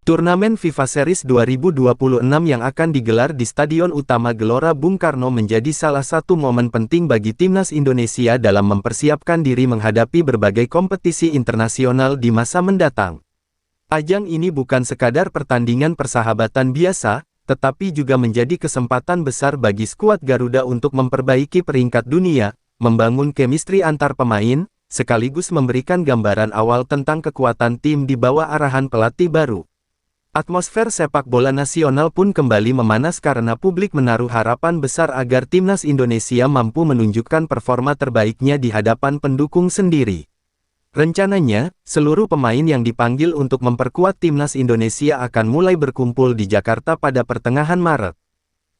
Turnamen FIFA Series 2026 yang akan digelar di Stadion Utama Gelora Bung Karno menjadi salah satu momen penting bagi timnas Indonesia dalam mempersiapkan diri menghadapi berbagai kompetisi internasional di masa mendatang. Ajang ini bukan sekadar pertandingan persahabatan biasa, tetapi juga menjadi kesempatan besar bagi skuad Garuda untuk memperbaiki peringkat dunia, membangun chemistry antar pemain, sekaligus memberikan gambaran awal tentang kekuatan tim di bawah arahan pelatih baru. Atmosfer sepak bola nasional pun kembali memanas karena publik menaruh harapan besar agar timnas Indonesia mampu menunjukkan performa terbaiknya di hadapan pendukung sendiri. Rencananya, seluruh pemain yang dipanggil untuk memperkuat timnas Indonesia akan mulai berkumpul di Jakarta pada pertengahan Maret.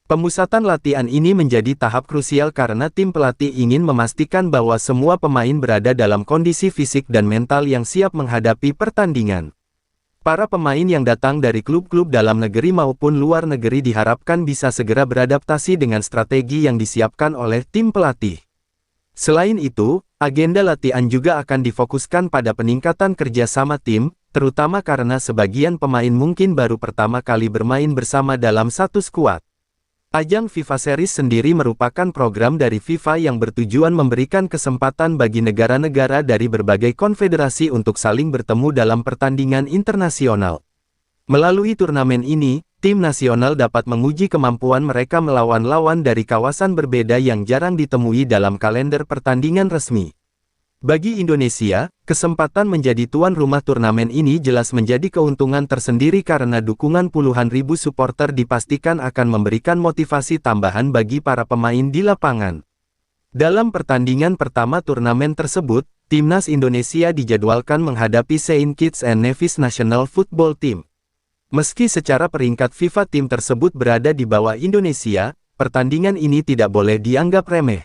Pemusatan latihan ini menjadi tahap krusial karena tim pelatih ingin memastikan bahwa semua pemain berada dalam kondisi fisik dan mental yang siap menghadapi pertandingan. Para pemain yang datang dari klub-klub dalam negeri maupun luar negeri diharapkan bisa segera beradaptasi dengan strategi yang disiapkan oleh tim pelatih. Selain itu, agenda latihan juga akan difokuskan pada peningkatan kerjasama tim, terutama karena sebagian pemain mungkin baru pertama kali bermain bersama dalam satu skuad. Ajang FIFA Series sendiri merupakan program dari FIFA yang bertujuan memberikan kesempatan bagi negara-negara dari berbagai konfederasi untuk saling bertemu dalam pertandingan internasional. Melalui turnamen ini, tim nasional dapat menguji kemampuan mereka melawan lawan dari kawasan berbeda yang jarang ditemui dalam kalender pertandingan resmi. Bagi Indonesia, kesempatan menjadi tuan rumah turnamen ini jelas menjadi keuntungan tersendiri karena dukungan puluhan ribu supporter dipastikan akan memberikan motivasi tambahan bagi para pemain di lapangan. Dalam pertandingan pertama turnamen tersebut, timnas Indonesia dijadwalkan menghadapi Saint Kitts and Nevis National Football Team. Meski secara peringkat FIFA tim tersebut berada di bawah Indonesia, pertandingan ini tidak boleh dianggap remeh.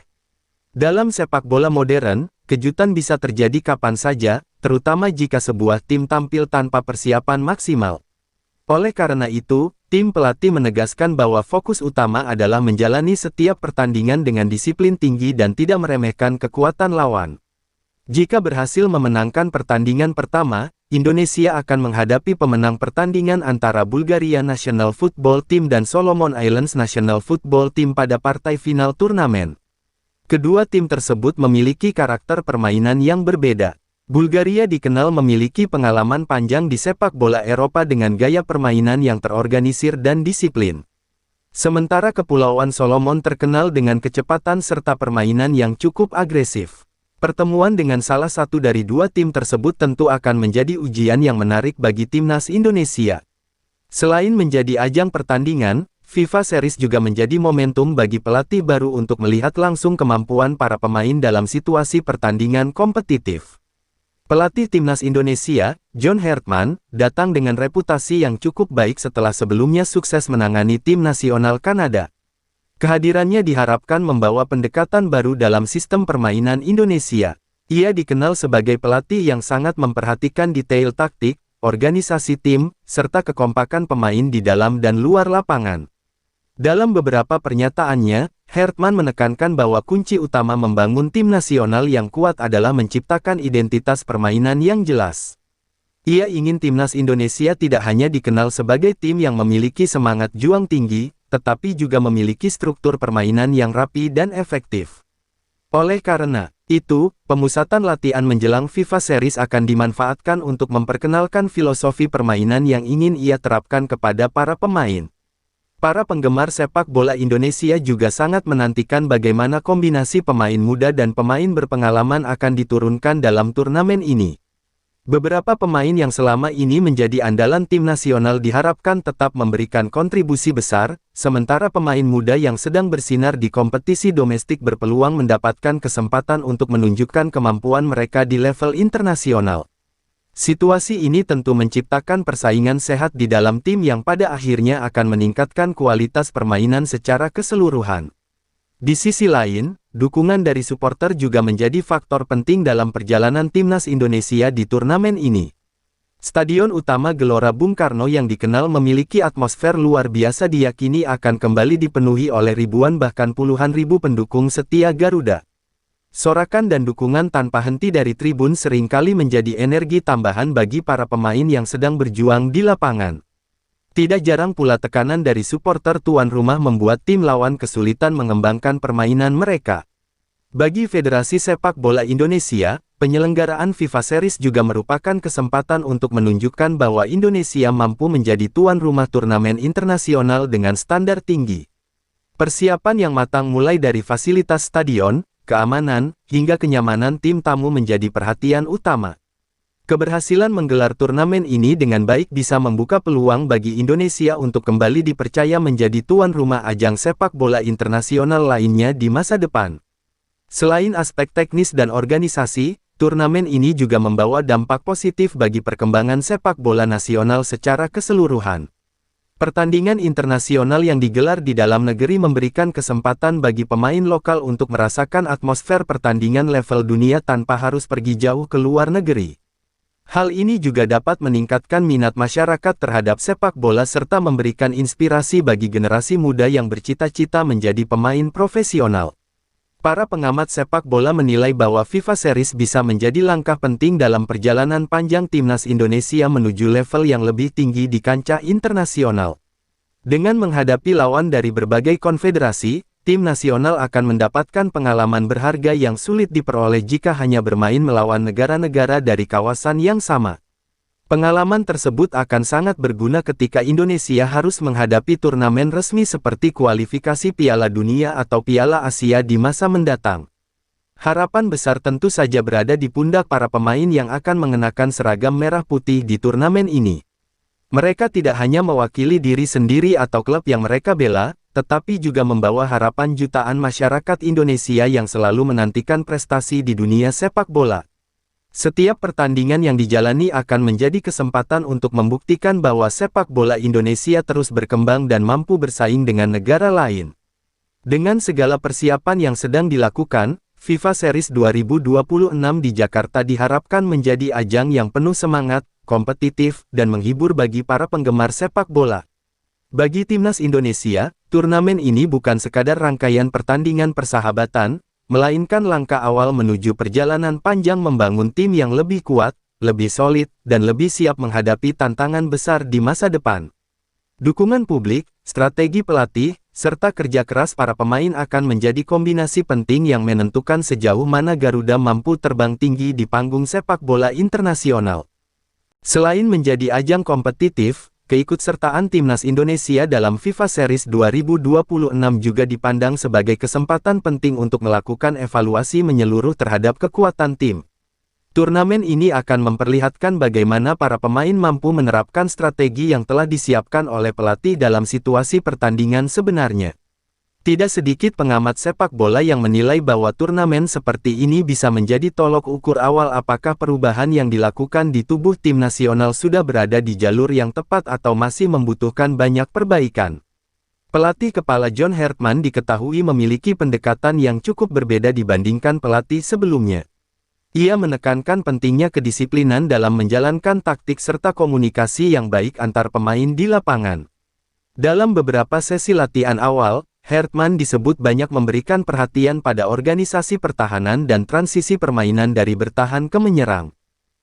Dalam sepak bola modern, kejutan bisa terjadi kapan saja, terutama jika sebuah tim tampil tanpa persiapan maksimal. Oleh karena itu, tim pelatih menegaskan bahwa fokus utama adalah menjalani setiap pertandingan dengan disiplin tinggi dan tidak meremehkan kekuatan lawan. Jika berhasil memenangkan pertandingan pertama, Indonesia akan menghadapi pemenang pertandingan antara Bulgaria National Football Team dan Solomon Islands National Football Team pada partai final turnamen. Kedua tim tersebut memiliki karakter permainan yang berbeda. Bulgaria dikenal memiliki pengalaman panjang di sepak bola Eropa dengan gaya permainan yang terorganisir dan disiplin. Sementara Kepulauan Solomon terkenal dengan kecepatan serta permainan yang cukup agresif. Pertemuan dengan salah satu dari dua tim tersebut tentu akan menjadi ujian yang menarik bagi timnas Indonesia. Selain menjadi ajang pertandingan, FIFA Series juga menjadi momentum bagi pelatih baru untuk melihat langsung kemampuan para pemain dalam situasi pertandingan kompetitif. Pelatih timnas Indonesia, John Hartman, datang dengan reputasi yang cukup baik setelah sebelumnya sukses menangani tim nasional Kanada. Kehadirannya diharapkan membawa pendekatan baru dalam sistem permainan Indonesia. Ia dikenal sebagai pelatih yang sangat memperhatikan detail taktik, organisasi tim, serta kekompakan pemain di dalam dan luar lapangan. Dalam beberapa pernyataannya, Hartman menekankan bahwa kunci utama membangun tim nasional yang kuat adalah menciptakan identitas permainan yang jelas. Ia ingin timnas Indonesia tidak hanya dikenal sebagai tim yang memiliki semangat juang tinggi, tetapi juga memiliki struktur permainan yang rapi dan efektif. Oleh karena itu, pemusatan latihan menjelang FIFA Series akan dimanfaatkan untuk memperkenalkan filosofi permainan yang ingin ia terapkan kepada para pemain. Para penggemar sepak bola Indonesia juga sangat menantikan bagaimana kombinasi pemain muda dan pemain berpengalaman akan diturunkan dalam turnamen ini. Beberapa pemain yang selama ini menjadi andalan tim nasional diharapkan tetap memberikan kontribusi besar, sementara pemain muda yang sedang bersinar di kompetisi domestik berpeluang mendapatkan kesempatan untuk menunjukkan kemampuan mereka di level internasional. Situasi ini tentu menciptakan persaingan sehat di dalam tim yang pada akhirnya akan meningkatkan kualitas permainan secara keseluruhan. Di sisi lain, dukungan dari supporter juga menjadi faktor penting dalam perjalanan timnas Indonesia di turnamen ini. Stadion Utama Gelora Bung Karno yang dikenal memiliki atmosfer luar biasa diyakini akan kembali dipenuhi oleh ribuan bahkan puluhan ribu pendukung setia Garuda. Sorakan dan dukungan tanpa henti dari tribun seringkali menjadi energi tambahan bagi para pemain yang sedang berjuang di lapangan. Tidak jarang pula tekanan dari supporter tuan rumah membuat tim lawan kesulitan mengembangkan permainan mereka. Bagi Federasi Sepak Bola Indonesia, penyelenggaraan FIFA Series juga merupakan kesempatan untuk menunjukkan bahwa Indonesia mampu menjadi tuan rumah turnamen internasional dengan standar tinggi. Persiapan yang matang mulai dari fasilitas stadion, keamanan, hingga kenyamanan tim tamu menjadi perhatian utama. Keberhasilan menggelar turnamen ini dengan baik bisa membuka peluang bagi Indonesia untuk kembali dipercaya menjadi tuan rumah ajang sepak bola internasional lainnya di masa depan. Selain aspek teknis dan organisasi, turnamen ini juga membawa dampak positif bagi perkembangan sepak bola nasional secara keseluruhan. Pertandingan internasional yang digelar di dalam negeri memberikan kesempatan bagi pemain lokal untuk merasakan atmosfer pertandingan level dunia tanpa harus pergi jauh ke luar negeri. Hal ini juga dapat meningkatkan minat masyarakat terhadap sepak bola serta memberikan inspirasi bagi generasi muda yang bercita-cita menjadi pemain profesional. Para pengamat sepak bola menilai bahwa FIFA Series bisa menjadi langkah penting dalam perjalanan panjang timnas Indonesia menuju level yang lebih tinggi di kancah internasional. Dengan menghadapi lawan dari berbagai konfederasi, tim nasional akan mendapatkan pengalaman berharga yang sulit diperoleh jika hanya bermain melawan negara-negara dari kawasan yang sama. Pengalaman tersebut akan sangat berguna ketika Indonesia harus menghadapi turnamen resmi seperti kualifikasi Piala Dunia atau Piala Asia di masa mendatang. Harapan besar tentu saja berada di pundak para pemain yang akan mengenakan seragam merah putih di turnamen ini. Mereka tidak hanya mewakili diri sendiri atau klub yang mereka bela, tetapi juga membawa harapan jutaan masyarakat Indonesia yang selalu menantikan prestasi di dunia sepak bola. Setiap pertandingan yang dijalani akan menjadi kesempatan untuk membuktikan bahwa sepak bola Indonesia terus berkembang dan mampu bersaing dengan negara lain. Dengan segala persiapan yang sedang dilakukan, FIFA Series 2026 di Jakarta diharapkan menjadi ajang yang penuh semangat, kompetitif, dan menghibur bagi para penggemar sepak bola. Bagi timnas Indonesia, turnamen ini bukan sekadar rangkaian pertandingan persahabatan, melainkan langkah awal menuju perjalanan panjang membangun tim yang lebih kuat, lebih solid, dan lebih siap menghadapi tantangan besar di masa depan. Dukungan publik, strategi pelatih, serta kerja keras para pemain akan menjadi kombinasi penting yang menentukan sejauh mana Garuda mampu terbang tinggi di panggung sepak bola internasional. Selain menjadi ajang kompetitif, keikutsertaan timnas Indonesia dalam FIFA Series 2026 juga dipandang sebagai kesempatan penting untuk melakukan evaluasi menyeluruh terhadap kekuatan tim. Turnamen ini akan memperlihatkan bagaimana para pemain mampu menerapkan strategi yang telah disiapkan oleh pelatih dalam situasi pertandingan sebenarnya. Tidak sedikit pengamat sepak bola yang menilai bahwa turnamen seperti ini bisa menjadi tolok ukur awal apakah perubahan yang dilakukan di tubuh tim nasional sudah berada di jalur yang tepat atau masih membutuhkan banyak perbaikan. Pelatih kepala John Hartman diketahui memiliki pendekatan yang cukup berbeda dibandingkan pelatih sebelumnya. Ia menekankan pentingnya kedisiplinan dalam menjalankan taktik serta komunikasi yang baik antar pemain di lapangan. Dalam beberapa sesi latihan awal, Hartman disebut banyak memberikan perhatian pada organisasi pertahanan dan transisi permainan dari bertahan ke menyerang.